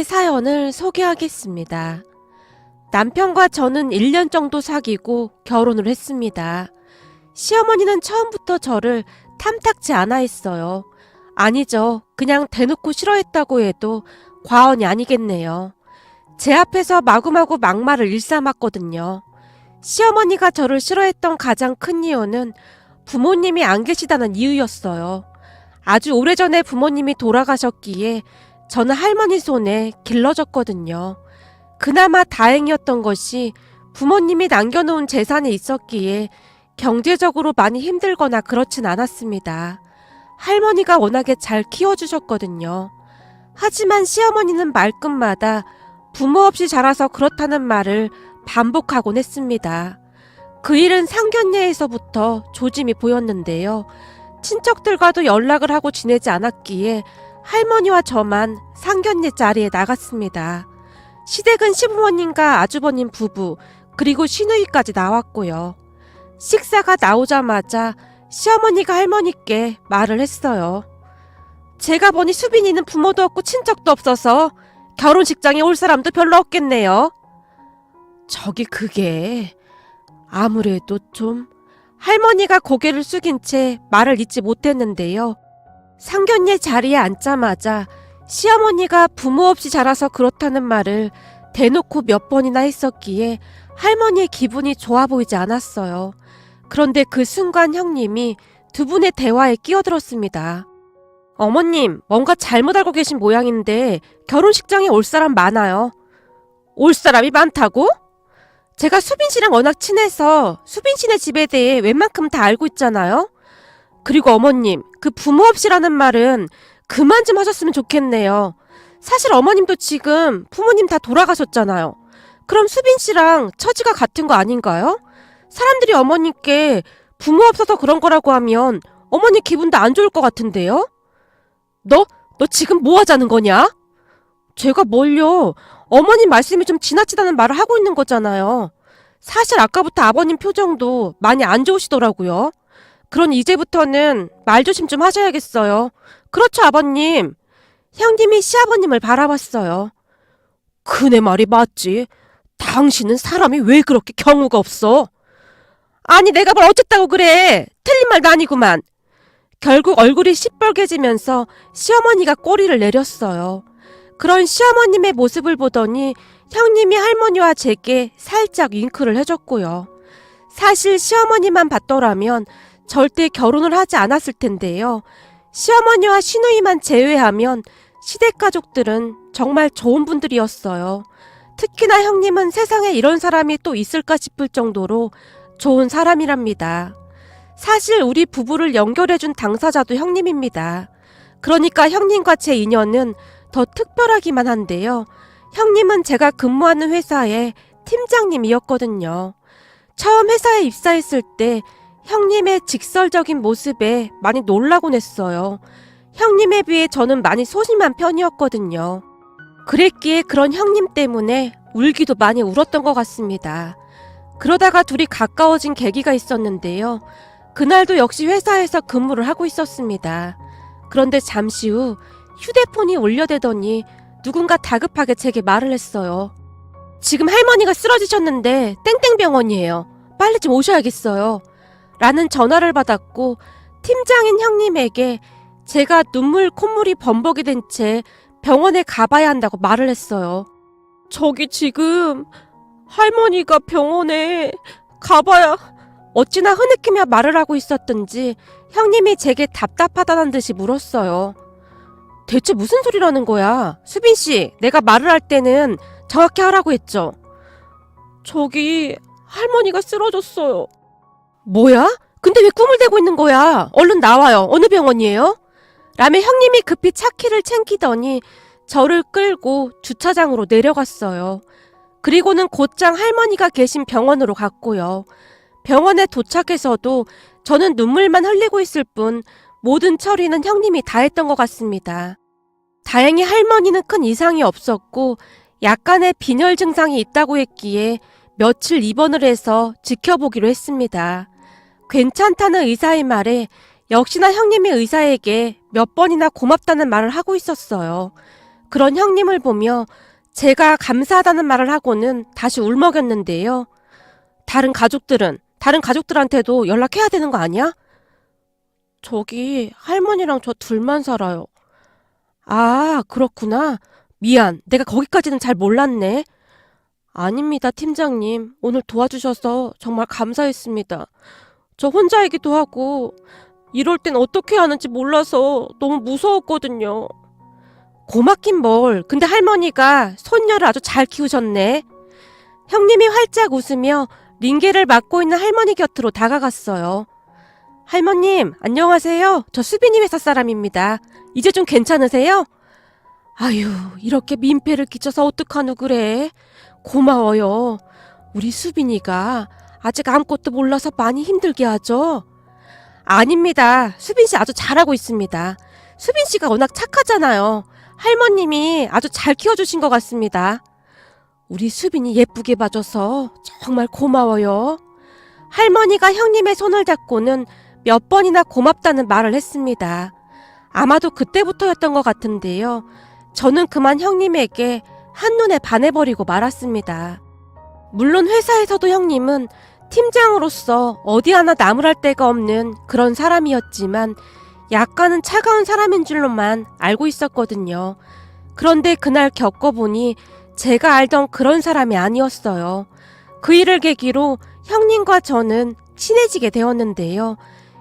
사연을 소개하겠습니다. 남편과 저는 1년 정도 사귀고 결혼을 했습니다. 시어머니는 처음부터 저를 탐탁지 않아 했어요. 아니죠. 그냥 대놓고 싫어했다고 해도 과언이 아니겠네요. 제 앞에서 마구마구 막말을 일삼았거든요. 시어머니가 저를 싫어했던 가장 큰 이유는 부모님이 안 계시다는 이유였어요. 아주 오래전에 부모님이 돌아가셨기에 저는 할머니 손에 길러졌거든요. 그나마 다행이었던 것이 부모님이 남겨놓은 재산이 있었기에 경제적으로 많이 힘들거나 그렇진 않았습니다. 할머니가 워낙에 잘 키워주셨거든요. 하지만 시어머니는 말끝마다 부모 없이 자라서 그렇다는 말을 반복하곤 했습니다. 그 일은 상견례에서부터 조짐이 보였는데요. 친척들과도 연락을 하고 지내지 않았기에 할머니와 저만 상견례 자리에 나갔습니다. 시댁은 시부모님과 아주버님 부부 그리고 시누이까지 나왔고요. 식사가 나오자마자 시어머니가 할머니께 말을 했어요. 제가 보니 수빈이는 부모도 없고 친척도 없어서 결혼식장에 올 사람도 별로 없겠네요. 그게 아무래도 좀... 할머니가 고개를 숙인 채 말을 잇지 못했는데요. 상견례 자리에 앉자마자 시어머니가 부모 없이 자라서 그렇다는 말을 대놓고 몇 번이나 했었기에 할머니의 기분이 좋아 보이지 않았어요. 그런데 그 순간 형님이 두 분의 대화에 끼어들었습니다. 어머님, 뭔가 잘못 알고 계신 모양인데 결혼식장에 올 사람 많아요. 올 사람이 많다고? 제가 수빈 씨랑 워낙 친해서 수빈 씨네 집에 대해 웬만큼 다 알고 있잖아요. 그리고 어머님, 그 부모 없이라는 말은 그만 좀 하셨으면 좋겠네요. 사실 어머님도 지금 부모님 다 돌아가셨잖아요. 그럼 수빈 씨랑 처지가 같은 거 아닌가요? 사람들이 어머님께 부모 없어서 그런 거라고 하면 어머니 기분도 안 좋을 것 같은데요? 너 지금 뭐 하자는 거냐? 제가 뭘요? 어머님 말씀이 좀 지나치다는 말을 하고 있는 거잖아요. 사실 아까부터 아버님 표정도 많이 안 좋으시더라고요. 그러니 이제부터는 말조심 좀 하셔야겠어요. 그렇죠, 아버님? 형님이 시아버님을 바라봤어요. 그네 말이 맞지. 당신은 사람이 왜 그렇게 경우가 없어? 아니, 내가 뭘 어쨌다고 그래. 틀린 말도 아니구만. 결국 얼굴이 시뻘개지면서 시어머니가 꼬리를 내렸어요. 그런 시어머님의 모습을 보더니 형님이 할머니와 제게 살짝 윙크를 해줬고요. 사실 시어머니만 봤더라면 절대 결혼을 하지 않았을 텐데요. 시어머니와 시누이만 제외하면 시댁 가족들은 정말 좋은 분들이었어요. 특히나 형님은 세상에 이런 사람이 또 있을까 싶을 정도로 좋은 사람이랍니다. 사실 우리 부부를 연결해준 당사자도 형님입니다. 그러니까 형님과 제 인연은 더 특별하기만 한데요. 형님은 제가 근무하는 회사의 팀장님이었거든요. 처음 회사에 입사했을 때 형님의 직설적인 모습에 많이 놀라곤 했어요. 형님에 비해 저는 많이 소심한 편이었거든요. 그랬기에 그런 형님 때문에 울기도 많이 울었던 것 같습니다. 그러다가 둘이 가까워진 계기가 있었는데요. 그날도 역시 회사에서 근무를 하고 있었습니다. 그런데 잠시 후 휴대폰이 울려대더니 누군가 다급하게 제게 말을 했어요. 지금 할머니가 쓰러지셨는데 땡땡병원이에요. 빨리 좀 오셔야겠어요. 라는 전화를 받았고 팀장인 형님에게 제가 눈물 콧물이 범벅이 된 채 병원에 가봐야 한다고 말을 했어요. 저기 지금 할머니가 병원에 가봐야... 어찌나 흐느끼며 말을 하고 있었던지 형님이 제게 답답하다는 듯이 물었어요. 대체 무슨 소리라는 거야? 수빈씨, 내가 말을 할 때는 정확히 하라고 했죠? 저기 할머니가 쓰러졌어요. 뭐야? 근데 왜 꿈을 대고 있는 거야? 얼른 나와요. 어느 병원이에요? 라며 형님이 급히 차키를 챙기더니 저를 끌고 주차장으로 내려갔어요. 그리고는 곧장 할머니가 계신 병원으로 갔고요. 병원에 도착해서도 저는 눈물만 흘리고 있을 뿐 모든 처리는 형님이 다 했던 것 같습니다. 다행히 할머니는 큰 이상이 없었고 약간의 빈혈 증상이 있다고 했기에 며칠 입원을 해서 지켜보기로 했습니다. 괜찮다는 의사의 말에 역시나 형님이 의사에게 몇 번이나 고맙다는 말을 하고 있었어요. 그런 형님을 보며 제가 감사하다는 말을 하고는 다시 울먹였는데요. 다른 가족들한테도 연락해야 되는 거 아니야? 저기 할머니랑 저 둘만 살아요. 아, 그렇구나. 미안. 내가 거기까지는 잘 몰랐네. 아닙니다, 팀장님. 오늘 도와주셔서 정말 감사했습니다. 저 혼자이기도 하고 이럴 땐 어떻게 하는지 몰라서 너무 무서웠거든요. 고맙긴 뭘. 근데 할머니가 손녀를 아주 잘 키우셨네. 형님이 활짝 웃으며 링게를 맡고 있는 할머니 곁으로 다가갔어요. 할머님, 안녕하세요. 저 수빈이 회사 사람입니다. 이제 좀 괜찮으세요? 아유, 이렇게 민폐를 끼쳐서 어떡하노 그래. 고마워요. 우리 수빈이가 아직 아무것도 몰라서 많이 힘들게 하죠? 아닙니다. 수빈 씨 아주 잘하고 있습니다. 수빈 씨가 워낙 착하잖아요. 할머님이 아주 잘 키워주신 것 같습니다. 우리 수빈이 예쁘게 봐줘서 정말 고마워요. 할머니가 형님의 손을 잡고는 몇 번이나 고맙다는 말을 했습니다. 아마도 그때부터였던 것 같은데요. 저는 그만 형님에게 한눈에 반해버리고 말았습니다. 물론 회사에서도 형님은 팀장으로서 어디 하나 나무랄 데가 없는 그런 사람이었지만 약간은 차가운 사람인 줄로만 알고 있었거든요. 그런데 그날 겪어보니 제가 알던 그런 사람이 아니었어요. 그 일을 계기로 형님과 저는 친해지게 되었는데요.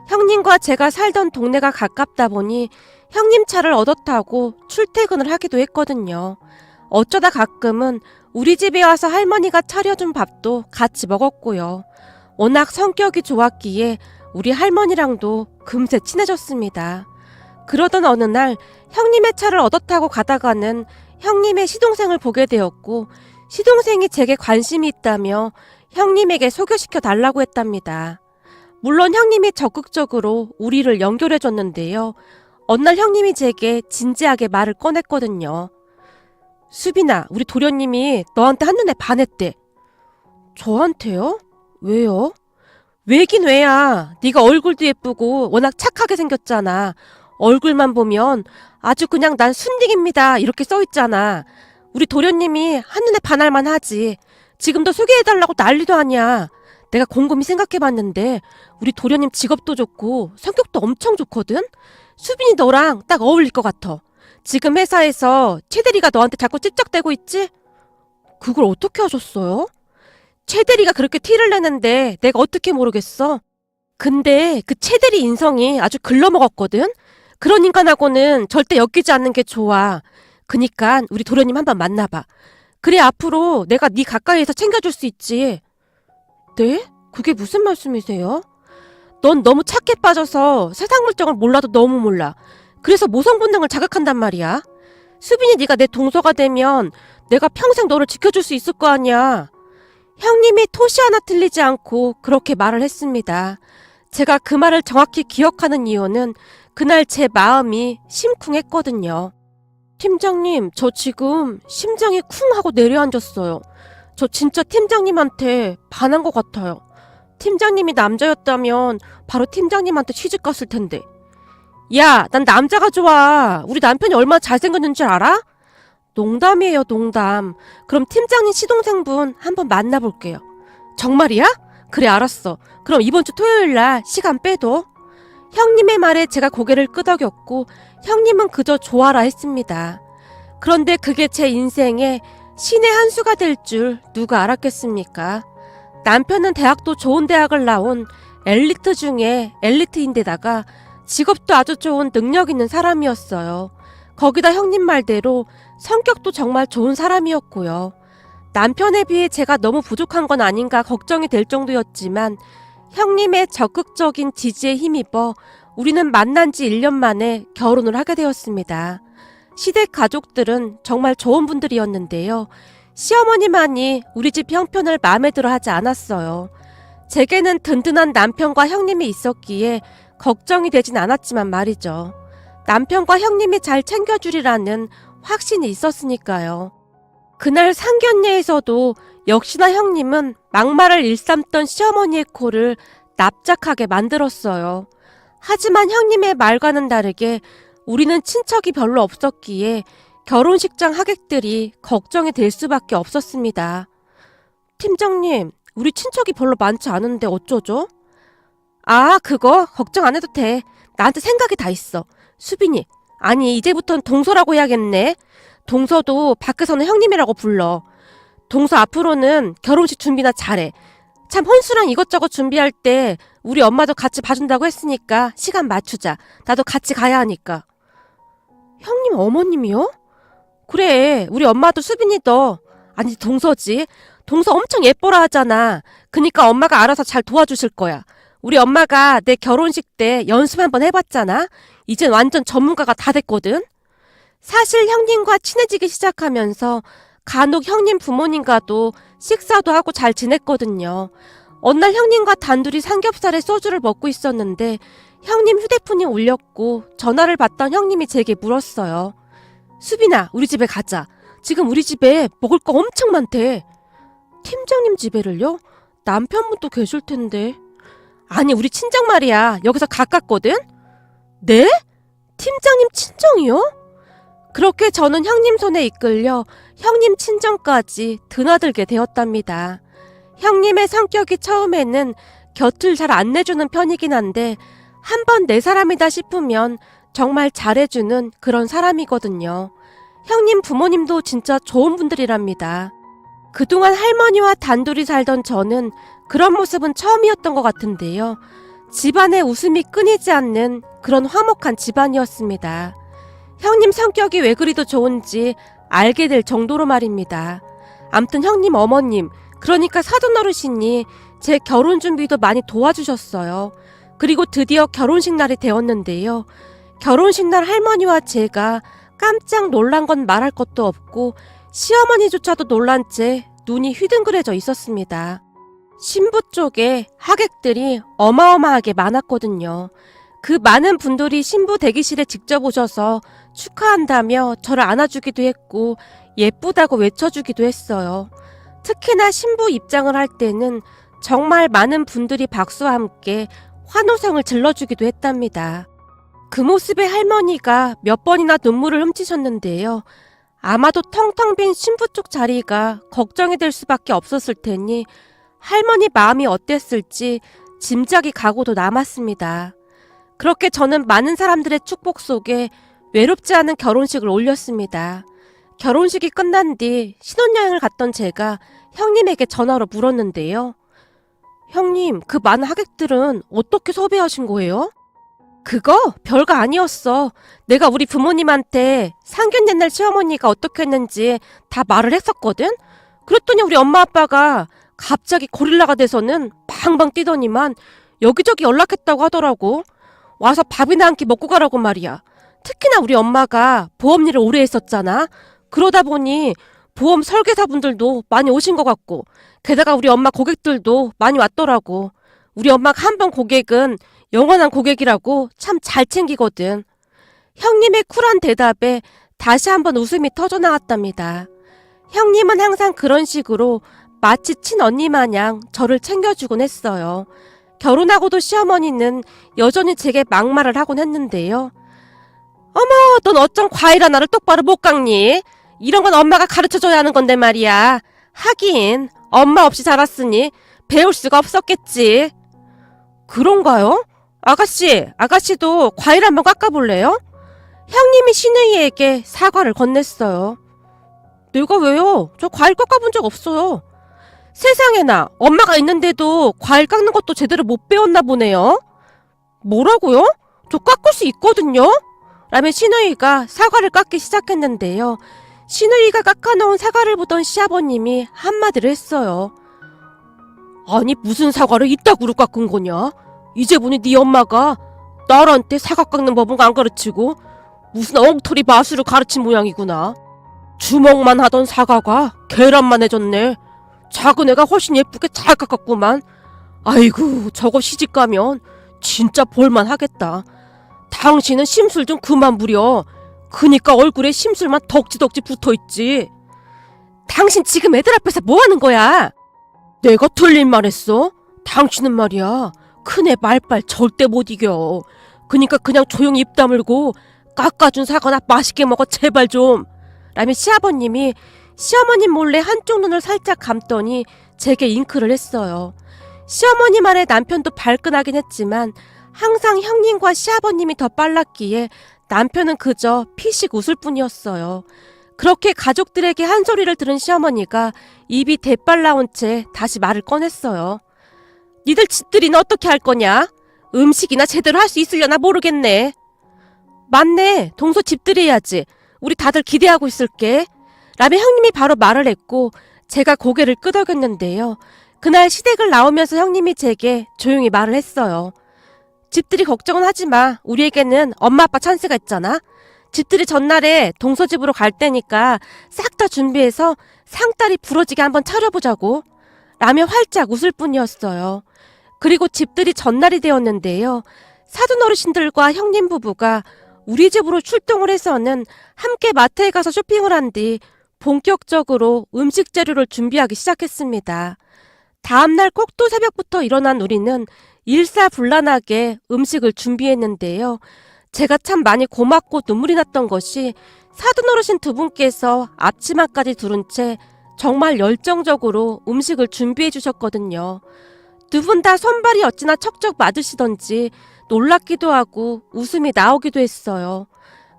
형님과 제가 살던 동네가 가깝다 보니 형님 차를 얻어 타고 출퇴근을 하기도 했거든요. 어쩌다 가끔은 우리 집에 와서 할머니가 차려준 밥도 같이 먹었고요. 워낙 성격이 좋았기에 우리 할머니랑도 금세 친해졌습니다. 그러던 어느 날 형님의 차를 얻어 타고 가다가는 형님의 시동생을 보게 되었고 시동생이 제게 관심이 있다며 형님에게 소개시켜 달라고 했답니다. 물론 형님이 적극적으로 우리를 연결해 줬는데요. 어느 날 형님이 제게 진지하게 말을 꺼냈거든요. 수빈아, 우리 도련님이 너한테 한눈에 반했대. 저한테요? 왜요? 왜긴 왜야. 네가 얼굴도 예쁘고 워낙 착하게 생겼잖아. 얼굴만 보면 아주 그냥 난 순딩입니다 이렇게 써있잖아. 우리 도련님이 한눈에 반할만 하지. 지금도 소개해달라고 난리도 아니야. 내가 곰곰이 생각해봤는데 우리 도련님 직업도 좋고 성격도 엄청 좋거든? 수빈이 너랑 딱 어울릴 것 같아. 지금 회사에서 최대리가 너한테 자꾸 찝쩍대고 있지? 그걸 어떻게 하셨어요? 최대리가 그렇게 티를 내는데 내가 어떻게 모르겠어? 근데 그 최대리 인성이 아주 글러먹었거든? 그런 인간하고는 절대 엮이지 않는 게 좋아. 그니까 우리 도련님 한번 만나봐. 그래 앞으로 내가 네 가까이에서 챙겨줄 수 있지. 네? 그게 무슨 말씀이세요? 넌 너무 착해 빠져서 세상 물정을 몰라도 너무 몰라. 그래서 모성 본능을 자극한단 말이야. 수빈이 네가 내 동서가 되면 내가 평생 너를 지켜줄 수 있을 거 아니야. 형님이 토시 하나 틀리지 않고 그렇게 말을 했습니다. 제가 그 말을 정확히 기억하는 이유는 그날 제 마음이 심쿵했거든요. 팀장님, 저 지금 심장이 쿵 하고 내려앉았어요. 저 진짜 팀장님한테 반한 것 같아요. 팀장님이 남자였다면 바로 팀장님한테 취직 갔을 텐데. 야, 난 남자가 좋아. 우리 남편이 얼마나 잘생겼는 줄 알아? 농담이에요, 농담. 그럼 팀장님 시동생분 한번 만나볼게요. 정말이야? 그래, 알았어. 그럼 이번 주 토요일 날 시간 빼도. 형님의 말에 제가 고개를 끄덕였고 형님은 그저 좋아라 했습니다. 그런데 그게 제 인생의 신의 한 수가 될 줄 누가 알았겠습니까? 남편은 대학도 좋은 대학을 나온 엘리트 중에 엘리트인데다가 직업도 아주 좋은 능력 있는 사람이었어요. 거기다 형님 말대로 성격도 정말 좋은 사람이었고요. 남편에 비해 제가 너무 부족한 건 아닌가 걱정이 될 정도였지만 형님의 적극적인 지지에 힘입어 우리는 만난 지 1년 만에 결혼을 하게 되었습니다. 시댁 가족들은 정말 좋은 분들이었는데요. 시어머니만이 우리 집 형편을 마음에 들어 하지 않았어요. 제게는 든든한 남편과 형님이 있었기에 걱정이 되진 않았지만 말이죠. 남편과 형님이 잘 챙겨주리라는 확신이 있었으니까요. 그날 상견례에서도 역시나 형님은 막말을 일삼던 시어머니의 코를 납작하게 만들었어요. 하지만 형님의 말과는 다르게 우리는 친척이 별로 없었기에 결혼식장 하객들이 걱정이 될 수밖에 없었습니다. 팀장님, 우리 친척이 별로 많지 않은데 어쩌죠? 아, 그거 걱정 안 해도 돼. 나한테 생각이 다 있어. 수빈이, 아니 이제부턴 동서라고 해야겠네. 동서도 밖에서는 형님이라고 불러. 동서 앞으로는 결혼식 준비나 잘해. 참 혼수랑 이것저것 준비할 때 우리 엄마도 같이 봐준다고 했으니까 시간 맞추자. 나도 같이 가야 하니까. 형님 어머님이요? 그래, 우리 엄마도 수빈이 너, 아니 동서지. 동서 엄청 예뻐라 하잖아. 그니까 엄마가 알아서 잘 도와주실 거야. 우리 엄마가 내 결혼식 때 연습 한번 해봤잖아. 이젠 완전 전문가가 다 됐거든. 사실 형님과 친해지기 시작하면서 간혹 형님 부모님과도 식사도 하고 잘 지냈거든요. 어느 날 형님과 단둘이 삼겹살에 소주를 먹고 있었는데 형님 휴대폰이 울렸고 전화를 받던 형님이 제게 물었어요. 수빈아, 우리 집에 가자. 지금 우리 집에 먹을 거 엄청 많대. 팀장님 집에를요? 남편분도 계실 텐데. 아니, 우리 친정 말이야. 여기서 가깝거든? 네? 팀장님 친정이요? 그렇게 저는 형님 손에 이끌려 형님 친정까지 드나들게 되었답니다. 형님의 성격이 처음에는 곁을 잘 안 내주는 편이긴 한데 한번 내 사람이다 싶으면 정말 잘해주는 그런 사람이거든요. 형님 부모님도 진짜 좋은 분들이랍니다. 그동안 할머니와 단둘이 살던 저는 그런 모습은 처음이었던 것 같은데요. 집안에 웃음이 끊이지 않는 그런 화목한 집안이었습니다. 형님 성격이 왜 그리도 좋은지 알게 될 정도로 말입니다. 암튼 형님 어머님, 그러니까 사돈어르신이 제 결혼 준비도 많이 도와주셨어요. 그리고 드디어 결혼식 날이 되었는데요. 결혼식 날 할머니와 제가 깜짝 놀란 건 말할 것도 없고 시어머니조차도 놀란 채 눈이 휘둥그레져 있었습니다. 신부 쪽에 하객들이 어마어마하게 많았거든요. 그 많은 분들이 신부 대기실에 직접 오셔서 축하한다며 저를 안아주기도 했고 예쁘다고 외쳐주기도 했어요. 특히나 신부 입장을 할 때는 정말 많은 분들이 박수와 함께 환호성을 질러주기도 했답니다. 그 모습에 할머니가 몇 번이나 눈물을 훔치셨는데요. 아마도 텅텅 빈 신부 쪽 자리가 걱정이 될 수밖에 없었을 테니 할머니 마음이 어땠을지 짐작이 가고도 남았습니다. 그렇게 저는 많은 사람들의 축복 속에 외롭지 않은 결혼식을 올렸습니다. 결혼식이 끝난 뒤 신혼여행을 갔던 제가 형님에게 전화로 물었는데요. 형님, 그 많은 하객들은 어떻게 섭외하신 거예요? 그거 별거 아니었어. 내가 우리 부모님한테 상견 옛날 시어머니가 어떻게 했는지 다 말을 했었거든? 그랬더니 우리 엄마 아빠가 갑자기 고릴라가 돼서는 방방 뛰더니만 여기저기 연락했다고 하더라고. 와서 밥이나 한 끼 먹고 가라고 말이야. 특히나 우리 엄마가 보험 일을 오래 했었잖아. 그러다 보니 보험 설계사분들도 많이 오신 것 같고 게다가 우리 엄마 고객들도 많이 왔더라고. 우리 엄마가 한 번 고객은 영원한 고객이라고 참 잘 챙기거든. 형님의 쿨한 대답에 다시 한번 웃음이 터져나왔답니다. 형님은 항상 그런 식으로 마치 친언니 마냥 저를 챙겨주곤 했어요. 결혼하고도 시어머니는 여전히 제게 막말을 하곤 했는데요. 어머, 넌 어쩜 과일 하나를 똑바로 못 깎니? 이런 건 엄마가 가르쳐줘야 하는 건데 말이야. 하긴 엄마 없이 자랐으니 배울 수가 없었겠지. 그런가요? 아가씨도 과일 한번 깎아볼래요? 형님이 신우이에게 사과를 건넸어요. 내가 왜요? 저 과일 깎아본 적 없어요. 세상에나, 엄마가 있는데도 과일 깎는 것도 제대로 못 배웠나 보네요. 뭐라고요? 저 깎을 수 있거든요? 라며 신우이가 사과를 깎기 시작했는데요. 신우이가 깎아놓은 사과를 보던 시아버님이 한마디를 했어요. 아니, 무슨 사과를 이따구로 깎은 거냐? 이제 보니 네 엄마가 딸한테 사과 깎는 법은 안 가르치고 무슨 엉터리 마술을 가르친 모양이구나. 주먹만 하던 사과가 계란만 해졌네. 작은 애가 훨씬 예쁘게 잘 깎았구만. 아이고, 저거 시집가면 진짜 볼만 하겠다. 당신은 심술 좀 그만 부려. 그니까 얼굴에 심술만 덕지덕지 붙어있지. 당신 지금 애들 앞에서 뭐하는 거야? 내가 틀린 말 했어? 당신은 말이야, 큰애 말빨 절대 못 이겨. 그니까 그냥 조용히 입 다물고 깎아준 사과나 맛있게 먹어, 제발 좀. 라며 시아버님이 시어머님 몰래 한쪽 눈을 살짝 감더니 제게 잉크를 했어요. 시어머니 말에 남편도 발끈하긴 했지만 항상 형님과 시아버님이 더 빨랐기에 남편은 그저 피식 웃을 뿐이었어요. 그렇게 가족들에게 한 소리를 들은 시어머니가 입이 대빨 나온 채 다시 말을 꺼냈어요. 니들 집들이는 어떻게 할 거냐? 음식이나 제대로 할 수 있으려나 모르겠네. 맞네. 동서 집들이 해야지. 우리 다들 기대하고 있을게. 라며 형님이 바로 말을 했고 제가 고개를 끄덕였는데요. 그날 시댁을 나오면서 형님이 제게 조용히 말을 했어요. 집들이 걱정은 하지 마. 우리에게는 엄마 아빠 찬스가 있잖아. 집들이 전날에 동서집으로 갈 때니까 싹 다 준비해서 상다리 부러지게 한번 차려보자고. 라며 활짝 웃을 뿐이었어요. 그리고 집들이 전날이 되었는데요. 사돈 어르신들과 형님 부부가 우리 집으로 출동을 해서는 함께 마트에 가서 쇼핑을 한 뒤 본격적으로 음식 재료를 준비하기 시작했습니다. 다음날 꼭두 새벽부터 일어난 우리는 일사불란하게 음식을 준비했는데요. 제가 참 많이 고맙고 눈물이 났던 것이 사돈 어르신 두 분께서 앞치마까지 두른 채 정말 열정적으로 음식을 준비해 주셨거든요. 두 분 다 손발이 어찌나 척척 맞으시던지 놀랍기도 하고 웃음이 나오기도 했어요.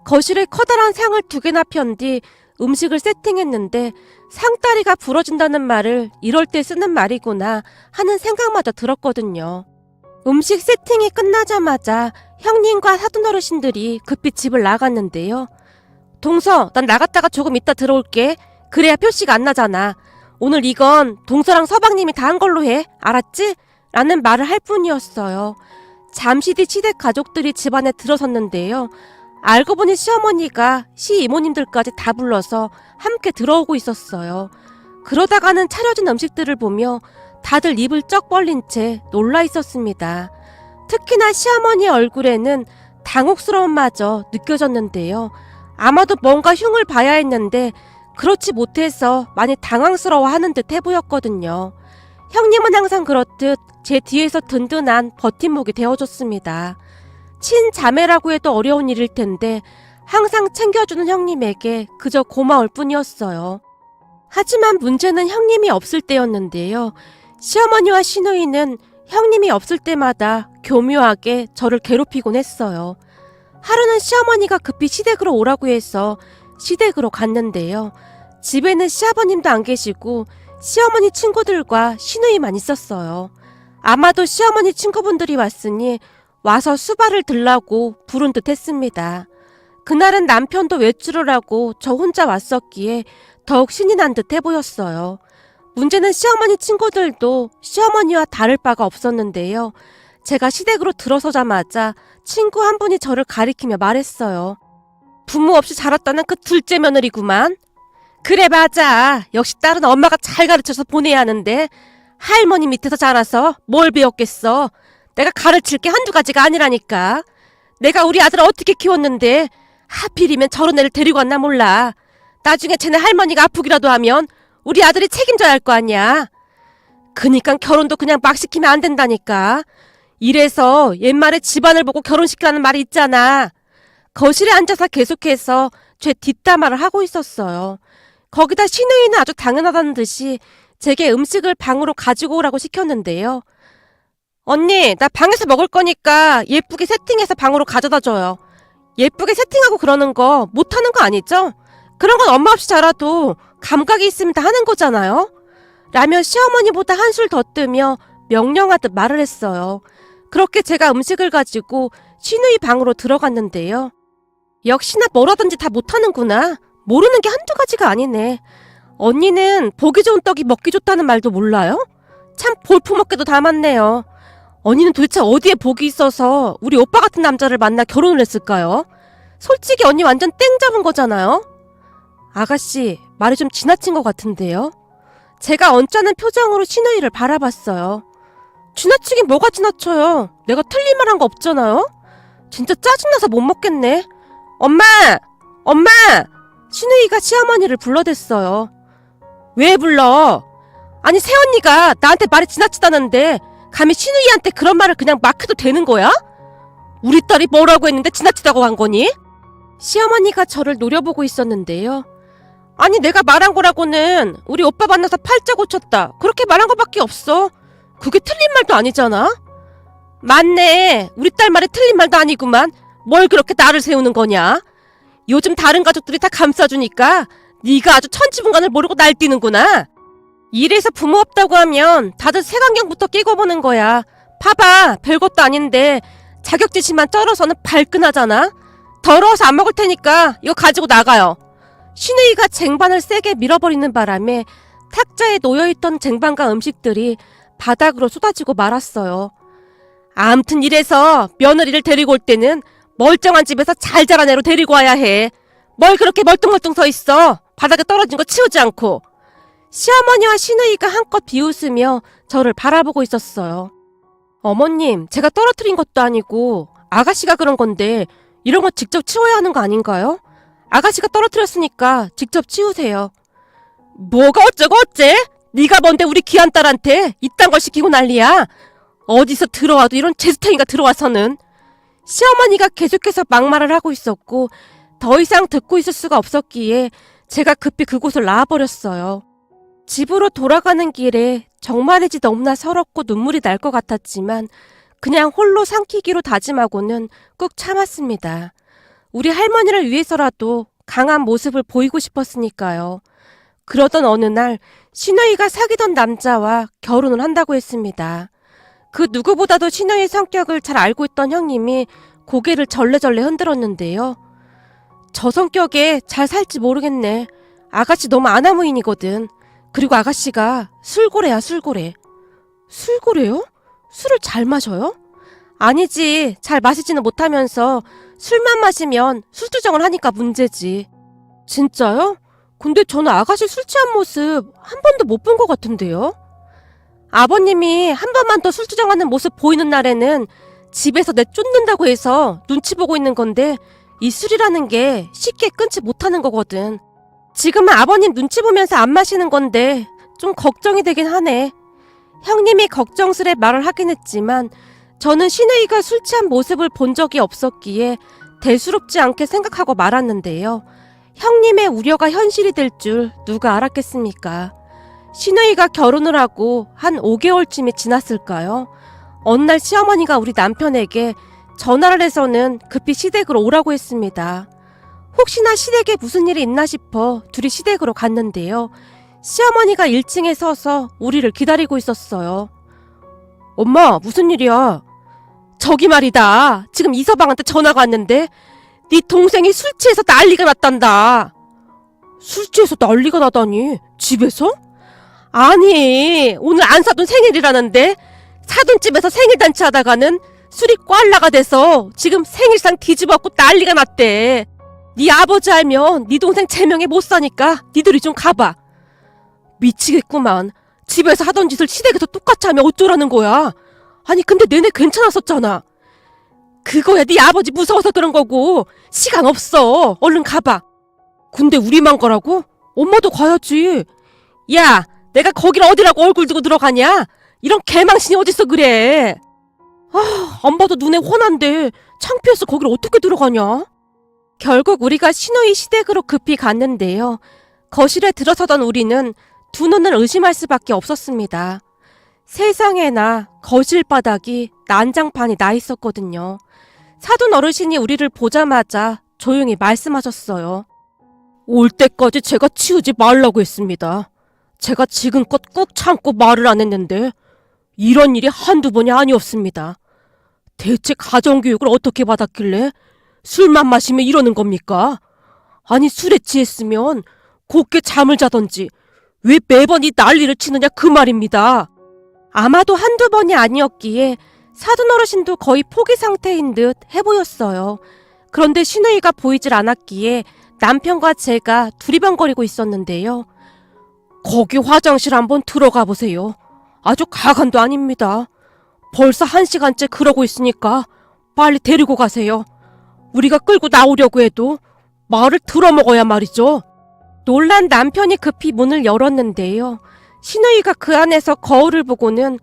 거실에 커다란 상을 2개나 편 뒤 음식을 세팅했는데 상다리가 부러진다는 말을 이럴 때 쓰는 말이구나 하는 생각마저 들었거든요. 음식 세팅이 끝나자마자 형님과 사돈 어르신들이 급히 집을 나갔는데요. 동서, 난 나갔다가 조금 이따 들어올게. 그래야 표시가 안 나잖아. 오늘 이건 동서랑 서방님이 다 한 걸로 해. 알았지? 라는 말을 할 뿐이었어요. 잠시 뒤 시댁 가족들이 집안에 들어섰는데요. 알고 보니 시어머니가 시이모님들까지 다 불러서 함께 들어오고 있었어요. 그러다가는 차려진 음식들을 보며 다들 입을 쩍 벌린 채 놀라 있었습니다. 특히나 시어머니의 얼굴에는 당혹스러움마저 느껴졌는데요. 아마도 뭔가 흉을 봐야 했는데 그렇지 못해서 많이 당황스러워하는 듯 해보였거든요. 형님은 항상 그렇듯 제 뒤에서 든든한 버팀목이 되어줬습니다. 친자매라고 해도 어려운 일일 텐데 항상 챙겨주는 형님에게 그저 고마울 뿐이었어요. 하지만 문제는 형님이 없을 때였는데요. 시어머니와 시누이는 형님이 없을 때마다 교묘하게 저를 괴롭히곤 했어요. 하루는 시어머니가 급히 시댁으로 오라고 해서 시댁으로 갔는데요. 집에는 시아버님도 안 계시고 시어머니 친구들과 시누이만 있었어요. 아마도 시어머니 친구분들이 왔으니 와서 수발을 들라고 부른 듯 했습니다. 그날은 남편도 외출을 하고 저 혼자 왔었기에 더욱 신이 난 듯 해보였어요. 문제는 시어머니 친구들도 시어머니와 다를 바가 없었는데요. 제가 시댁으로 들어서자마자 친구 한 분이 저를 가리키며 말했어요. 부모 없이 자랐다는 그 둘째 며느리구만. 그래 맞아. 역시 딸은 엄마가 잘 가르쳐서 보내야 하는데 할머니 밑에서 자라서 뭘 배웠겠어. 내가 가르칠 게 한두 가지가 아니라니까. 내가 우리 아들을 어떻게 키웠는데 하필이면 저런 애를 데리고 왔나 몰라. 나중에 쟤네 할머니가 아프기라도 하면 우리 아들이 책임져야 할 거 아니야. 그니까 결혼도 그냥 막 시키면 안 된다니까. 이래서 옛말에 집안을 보고 결혼시키라는 말이 있잖아. 거실에 앉아서 계속해서 제 뒷담화를 하고 있었어요. 거기다 시누이는 아주 당연하다는 듯이 제게 음식을 방으로 가지고 오라고 시켰는데요. 언니, 나 방에서 먹을 거니까 예쁘게 세팅해서 방으로 가져다 줘요. 예쁘게 세팅하고 그러는 거 못하는 거 아니죠? 그런 건 엄마 없이 자라도 감각이 있으면 다 하는 거잖아요? 라며 시어머니보다 한술 더 뜨며 명령하듯 말을 했어요. 그렇게 제가 음식을 가지고 시누이 방으로 들어갔는데요. 역시나 뭐라든지 다 못하는구나. 모르는 게 한두 가지가 아니네. 언니는 보기 좋은 떡이 먹기 좋다는 말도 몰라요? 참 볼품없게도 다 맞네요. 언니는 도대체 어디에 복이 있어서 우리 오빠 같은 남자를 만나 결혼을 했을까요? 솔직히 언니 완전 땡 잡은 거잖아요? 아가씨, 말이 좀 지나친 것 같은데요? 제가 언짢은 표정으로 시누이를 바라봤어요. 지나치긴 뭐가 지나쳐요? 내가 틀린 말 한 거 없잖아요? 진짜 짜증나서 못 먹겠네. 엄마! 엄마! 시누이가 시어머니를 불러댔어요. 왜 불러? 아니 새언니가 나한테 말이 지나치다는데 감히 시누이한테 그런 말을 그냥 막 해도 되는 거야? 우리 딸이 뭐라고 했는데 지나치다고 한 거니? 시어머니가 저를 노려보고 있었는데요. 아니 내가 말한 거라고는 우리 오빠 만나서 팔자 고쳤다 그렇게 말한 거밖에 없어. 그게 틀린 말도 아니잖아. 맞네. 우리 딸 말에 틀린 말도 아니구만. 뭘 그렇게 나를 세우는 거냐. 요즘 다른 가족들이 다 감싸주니까 네가 아주 천지분간을 모르고 날뛰는구나. 이래서 부모 없다고 하면 다들 색안경부터 끼고 보는 거야. 봐봐, 별것도 아닌데 자격지심만 쩔어서는 발끈하잖아. 더러워서 안 먹을 테니까 이거 가지고 나가요. 신우이가 쟁반을 세게 밀어버리는 바람에 탁자에 놓여있던 쟁반과 음식들이 바닥으로 쏟아지고 말았어요. 암튼 이래서 며느리를 데리고 올 때는 멀쩡한 집에서 잘 자란 애로 데리고 와야 해. 뭘 그렇게 멀뚱멀뚱 서 있어. 바닥에 떨어진 거 치우지 않고. 시어머니와 시누이가 한껏 비웃으며 저를 바라보고 있었어요. 어머님, 제가 떨어뜨린 것도 아니고 아가씨가 그런 건데 이런 거 직접 치워야 하는 거 아닌가요? 아가씨가 떨어뜨렸으니까 직접 치우세요. 뭐가 어쩌고 어째? 네가 뭔데 우리 귀한 딸한테 이딴 걸 시키고 난리야? 어디서 들어와도 이런 제수탱이가 들어와서는. 시어머니가 계속해서 막말을 하고 있었고 더 이상 듣고 있을 수가 없었기에 제가 급히 그곳을 나와버렸어요. 집으로 돌아가는 길에 정말이지 너무나 서럽고 눈물이 날 것 같았지만 그냥 홀로 삼키기로 다짐하고는 꾹 참았습니다. 우리 할머니를 위해서라도 강한 모습을 보이고 싶었으니까요. 그러던 어느 날 시누이가 사귀던 남자와 결혼을 한다고 했습니다. 그 누구보다도 시누이의 성격을 잘 알고 있던 형님이 고개를 절레절레 흔들었는데요. 저 성격에 잘 살지 모르겠네. 아가씨 너무 아나무인이거든. 그리고 아가씨가 술고래야 술고래. 술고래요? 술을 잘 마셔요? 아니지. 잘 마시지는 못하면서 술만 마시면 술주정을 하니까 문제지. 진짜요? 근데 저는 아가씨 술 취한 모습 한 번도 못 본 것 같은데요? 아버님이 한 번만 더 술주정하는 모습 보이는 날에는 집에서 내 쫓는다고 해서 눈치 보고 있는 건데 이 술이라는 게 쉽게 끊지 못하는 거거든. 지금은 아버님 눈치 보면서 안 마시는 건데 좀 걱정이 되긴 하네. 형님이 걱정스레 말을 하긴 했지만 저는 시누이가 술 취한 모습을 본 적이 없었기에 대수롭지 않게 생각하고 말았는데요. 형님의 우려가 현실이 될 줄 누가 알았겠습니까? 시누이가 결혼을 하고 한 5개월쯤이 지났을까요? 어느 날 시어머니가 우리 남편에게 전화를 해서는 급히 시댁으로 오라고 했습니다. 혹시나 시댁에 무슨 일이 있나 싶어 둘이 시댁으로 갔는데요. 시어머니가 1층에 서서 우리를 기다리고 있었어요. 엄마, 무슨 일이야? 저기 말이다. 지금 이서방한테 전화가 왔는데 네 동생이 술 취해서 난리가 났단다. 술 취해서 난리가 나다니? 집에서? 아니, 오늘 안 사돈 생일이라는데 사돈 집에서 생일잔치 하다가는 술이 꽐라가 돼서 지금 생일상 뒤집어갖고 난리가 났대. 네 아버지 알면 네 동생 제명에 못 사니까 니들이 좀 가봐. 미치겠구만. 집에서 하던 짓을 시댁에서 똑같이 하면 어쩌라는 거야. 아니 근데 내내 괜찮았었잖아. 그거야 네 아버지 무서워서 그런 거고 시간 없어. 얼른 가봐. 근데 우리만 가라고? 엄마도 가야지. 야, 내가 거길 어디라고 얼굴 두고 들어가냐? 이런 개망신이 어딨어 그래. 안 봐도 눈에 훤한데 창피해서 거길 어떻게 들어가냐? 결국 우리가 시누이 시댁으로 급히 갔는데요. 거실에 들어서던 우리는 두 눈을 의심할 수밖에 없었습니다. 세상에나 거실 바닥이 난장판이 나 있었거든요. 사돈 어르신이 우리를 보자마자 조용히 말씀하셨어요. 올 때까지 제가 치우지 말라고 했습니다. 제가 지금껏 꾹 참고 말을 안 했는데 이런 일이 한두 번이 아니었습니다. 대체 가정교육을 어떻게 받았길래 술만 마시면 이러는 겁니까? 아니 술에 취했으면 곱게 잠을 자던지 왜 매번 이 난리를 치느냐 그 말입니다. 아마도 한두 번이 아니었기에 사돈 어르신도 거의 포기 상태인 듯 해보였어요. 그런데 시누이가 보이질 않았기에 남편과 제가 두리번거리고 있었는데요. 거기 화장실 한번 들어가 보세요. 아주 가관도 아닙니다. 벌써 1시간째 그러고 있으니까 빨리 데리고 가세요. 우리가 끌고 나오려고 해도 말을 들어먹어야 말이죠. 놀란 남편이 급히 문을 열었는데요. 시누이가 그 안에서 거울을 보고는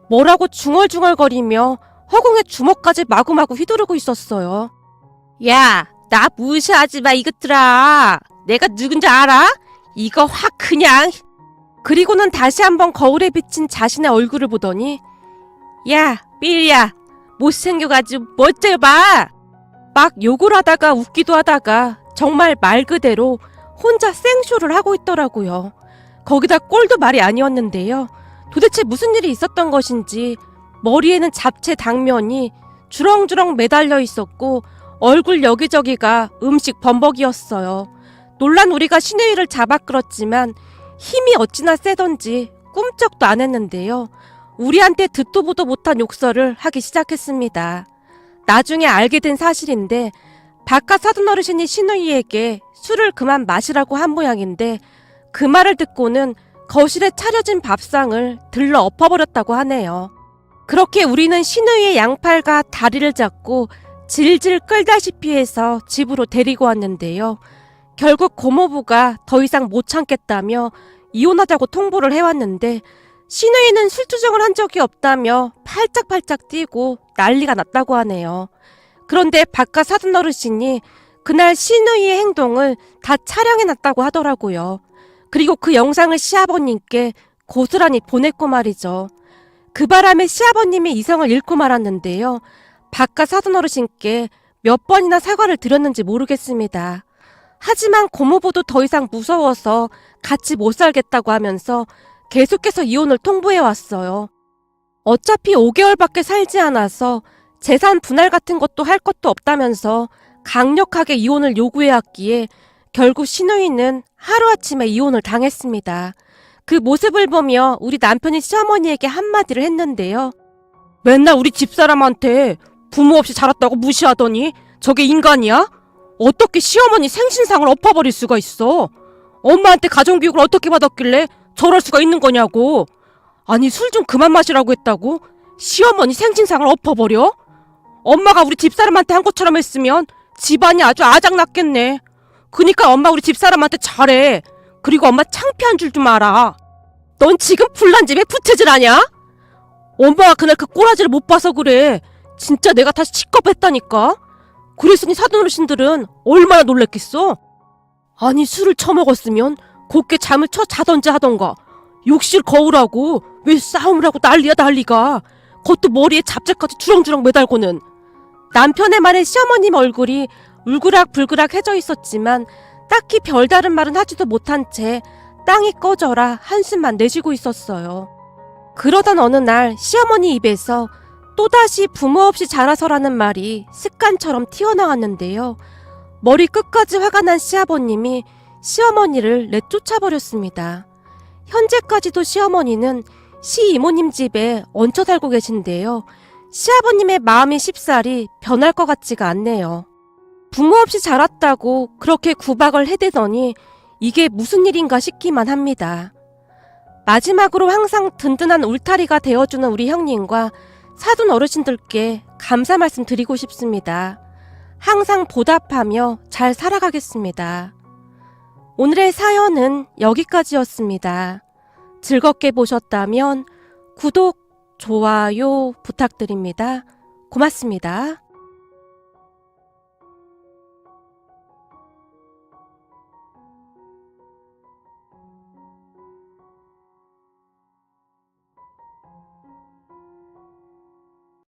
뭐라고 중얼중얼거리며 허공에 주먹까지 마구마구 휘두르고 있었어요. 야, 나 무시하지 마 이것들아. 내가 누군지 알아? 이거 확 그냥. 그리고는 다시 한번 거울에 비친 자신의 얼굴을 보더니 야, 삐리야, 못생겨가지고 멋져 봐. 막 욕을 하다가 웃기도 하다가 정말 말 그대로 혼자 생쇼를 하고 있더라고요. 거기다 꼴도 말이 아니었는데요. 도대체 무슨 일이 있었던 것인지 머리에는 잡채 당면이 주렁주렁 매달려 있었고 얼굴 여기저기가 음식 범벅이었어요. 놀란 우리가 신우이를 잡아 끌었지만 힘이 어찌나 세던지 꿈쩍도 안 했는데요. 우리한테 듣도 보도 못한 욕설을 하기 시작했습니다. 나중에 알게 된 사실인데 바깥 사돈 어르신이 신우이에게 술을 그만 마시라고 한 모양인데 그 말을 듣고는 거실에 차려진 밥상을 들러 엎어버렸다고 하네요. 그렇게 우리는 신우이의 양팔과 다리를 잡고 질질 끌다시피 해서 집으로 데리고 왔는데요. 결국 고모부가 더 이상 못 참겠다며 이혼하자고 통보를 해왔는데 신우이는 술주정을 한 적이 없다며 팔짝팔짝 뛰고 난리가 났다고 하네요. 그런데 바깥 사돈 어르신이 그날 신우이의 행동을 다 촬영해놨다고 하더라고요. 그리고 그 영상을 시아버님께 고스란히 보냈고 말이죠. 그 바람에 시아버님이 이성을 잃고 말았는데요. 바깥 사돈 어르신께 몇 번이나 사과를 드렸는지 모르겠습니다. 하지만 고모부도 더 이상 무서워서 같이 못 살겠다고 하면서 계속해서 이혼을 통보해왔어요. 어차피 5개월밖에 살지 않아서 재산 분할 같은 것도 할 것도 없다면서 강력하게 이혼을 요구해왔기에 결국 신우이는 하루아침에 이혼을 당했습니다. 그 모습을 보며 우리 남편이 시어머니에게 한마디를 했는데요. 맨날 우리 집사람한테 부모 없이 자랐다고 무시하더니 저게 인간이야? 어떻게 시어머니 생신상을 엎어버릴 수가 있어? 엄마한테 가정교육을 어떻게 받았길래 저럴 수가 있는 거냐고. 아니 술 좀 그만 마시라고 했다고 시어머니 생신상을 엎어버려? 엄마가 우리 집사람한테 한 것처럼 했으면 집안이 아주 아작났겠네. 그니까 엄마 우리 집사람한테 잘해. 그리고 엄마 창피한 줄 좀 알아. 넌 지금 불난 집에 부채질하냐? 엄마가 그날 그 꼬라지를 못 봐서 그래. 진짜 내가 다시 직겁했다니까. 그랬으니 사돈 어르신들은 얼마나 놀랬겠어? 아니 술을 처먹었으면 곱게 잠을 쳐 자던지 하던가. 욕실 거울하고 왜 싸움을 하고 난리야 난리가. 그것도 머리에 잡채까지 주렁주렁 매달고는. 남편의 말에 시어머님 얼굴이 울그락불그락 해져 있었지만 딱히 별다른 말은 하지도 못한 채 땅이 꺼져라 한숨만 내쉬고 있었어요. 그러던 어느 날 시어머니 입에서 또다시 부모 없이 자라서라는 말이 습관처럼 튀어나왔는데요. 머리 끝까지 화가 난 시아버님이 시어머니를 내쫓아버렸습니다. 현재까지도 시어머니는 시이모님 집에 얹혀 살고 계신데요. 시아버님의 마음이 쉽사리 변할 것 같지가 않네요. 부모 없이 자랐다고 그렇게 구박을 해대더니 이게 무슨 일인가 싶기만 합니다. 마지막으로 항상 든든한 울타리가 되어주는 우리 형님과 사돈 어르신들께 감사 말씀 드리고 싶습니다. 항상 보답하며 잘 살아가겠습니다. 오늘의 사연은 여기까지였습니다. 즐겁게 보셨다면 구독, 좋아요 부탁드립니다. 고맙습니다.